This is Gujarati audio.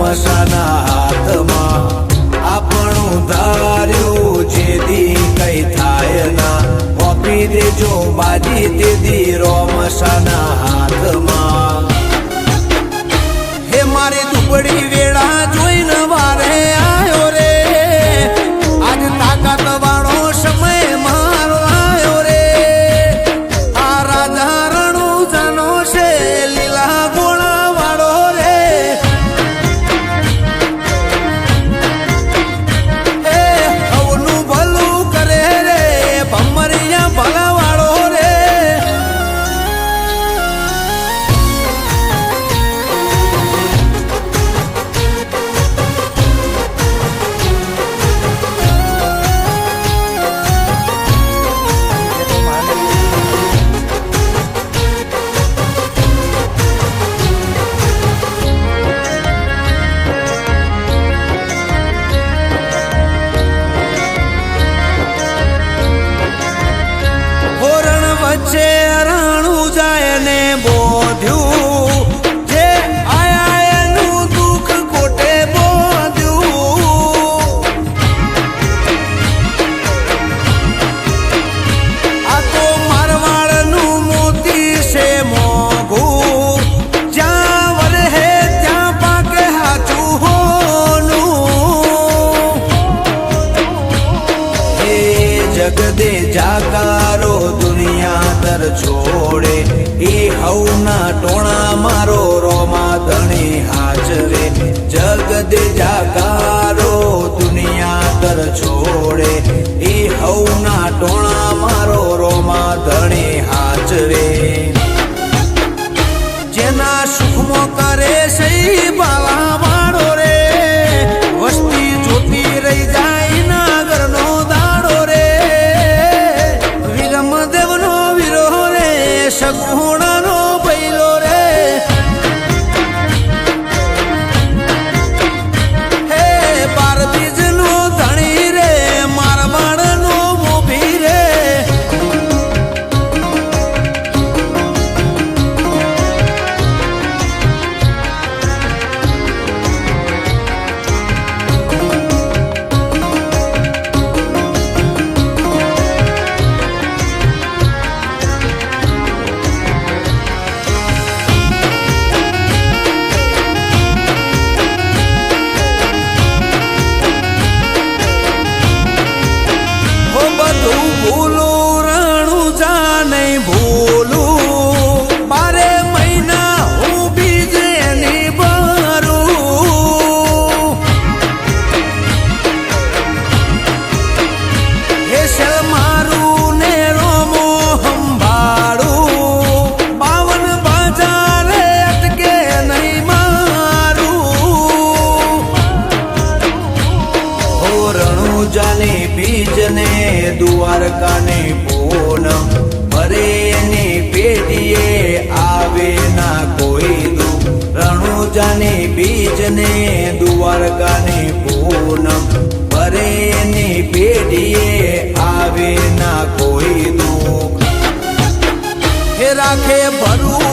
રોમસાના હાથમાં આપણું ધાર્યું જેદી કઈ થાય ના ઓપી દેજો બાજી તેદી રોમસાના હાથમાં હે મારી દુબળી વેળા જોઈને વારે આયો રે આજ તાકાત વાળો સમય મારો આયો રે આ રાજા રણુજાનો છે લીલા ગોળા વાળો રે હે અવનું ભલું કરે રે ભમરિયા ભલા વાળો રે વચ્ચે રાણું જાય ને બોધ્યું જે આયા એનું દુઃખ કોટે બોધ્યું આ તો મારવાડનું મોતી છે મોઘું જ્યાં વરહે ત્યાં પાકે હાચું હોનું હે જગદે જાકારો છોડે એ હવના ટોણા મારો રોમા ધણી હાજરે જગદે જાકારો દુનિયા તર છોડે એ હવના ટોણા મારો રોમા ધણી હાજરે જેના સુખમાં કરે સહી બાલા વાળો રે વસ્તી જોતી રહી જાય નાગરનો દાડો રે વિરમ દેવનો સગુણાનો પૈલો રે હે બાર બીજનો ધણી રે મારવાડનો મોભી રે બીજને દ્વારકાને પૂનમ ભરે એની પેઢીએ આવે ના કોઈ દુઃખ રણુજાની બીજને દ્વારકાને પૂનમ ભરે એની પેઢીએ આવે ના કોઈ દુઃખ હે રાખે ભરું